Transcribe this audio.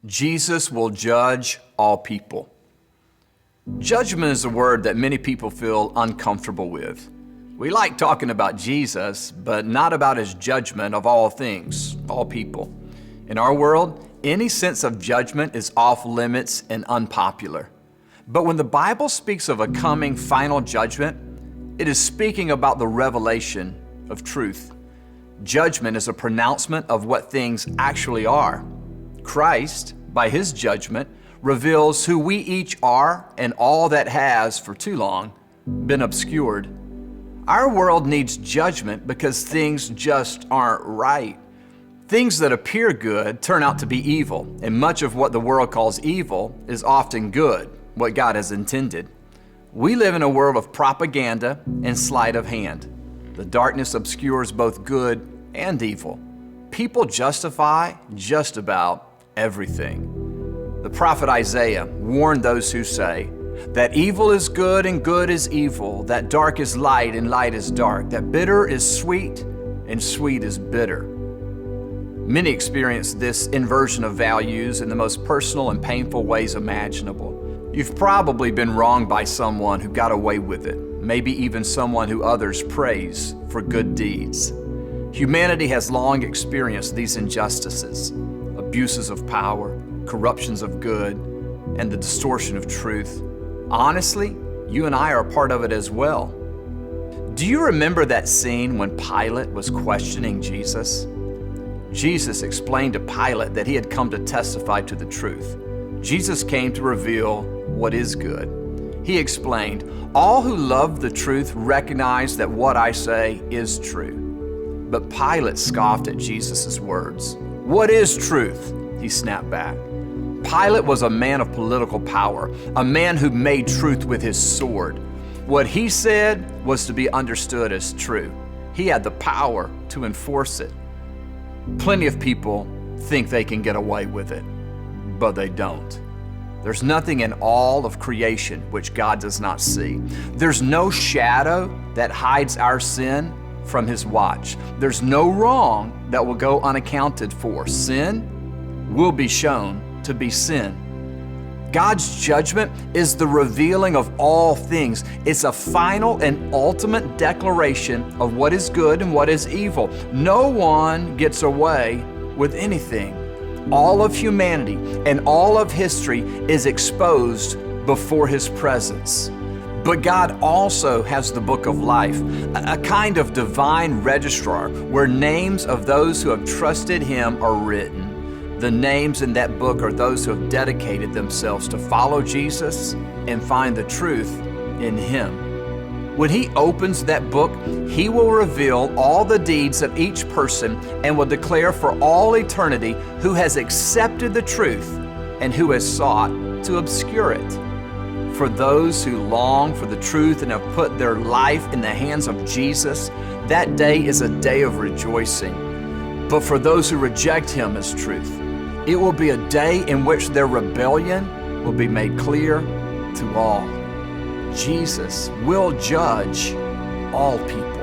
Jesus will judge all people. Judgment is a word that many people feel uncomfortable with. We like talking about Jesus, but not about his judgment of all things, all people. In our world, any sense of judgment is off limits and unpopular. But when the Bible speaks of a coming final judgment, it is speaking about the revelation of truth. Judgment is a pronouncement of what things actually are. Christ, by his judgment, reveals who we each are and all that has, for too long, been obscured. Our world needs judgment because things just aren't right. Things that appear good turn out to be evil, and much of what the world calls evil is often good, what God has intended. We live in a world of propaganda and sleight of hand. The darkness obscures both good and evil. People justify just about everything. The prophet Isaiah warned those who say that evil is good and good is evil, that dark is light and light is dark, that bitter is sweet and sweet is bitter. Many experience this inversion of values in the most personal and painful ways imaginable. You've probably been wronged by someone who got away with it, maybe even someone who others praise for good deeds. Humanity has long experienced these injustices, abuses of power, corruptions of good, and the distortion of truth. Honestly, you and I are part of it as well. Do you remember that scene when Pilate was questioning Jesus? Jesus explained to Pilate that he had come to testify to the truth. Jesus came to reveal what is good. He explained, "All who love the truth recognize that what I say is true." But Pilate scoffed at Jesus' words. "What is truth?" he snapped back. Pilate was a man of political power, a man who made truth with his sword. What he said was to be understood as true. He had the power to enforce it. Plenty of people think they can get away with it, but they don't. There's nothing in all of creation which God does not see. There's no shadow that hides our sin from his watch. There's no wrong that will go unaccounted for. Sin will be shown to be sin. God's judgment is the revealing of all things. It's a final and ultimate declaration of what is good and what is evil. No one gets away with anything. All of humanity and all of history is exposed before his presence. But God also has the book of life, a kind of divine registrar where names of those who have trusted him are written. The names in that book are those who have dedicated themselves to follow Jesus and find the truth in him. When he opens that book, he will reveal all the deeds of each person and will declare for all eternity who has accepted the truth and who has sought to obscure it. For those who long for the truth and have put their life in the hands of Jesus, that day is a day of rejoicing. But for those who reject him as truth, it will be a day in which their rebellion will be made clear to all. Jesus will judge all people.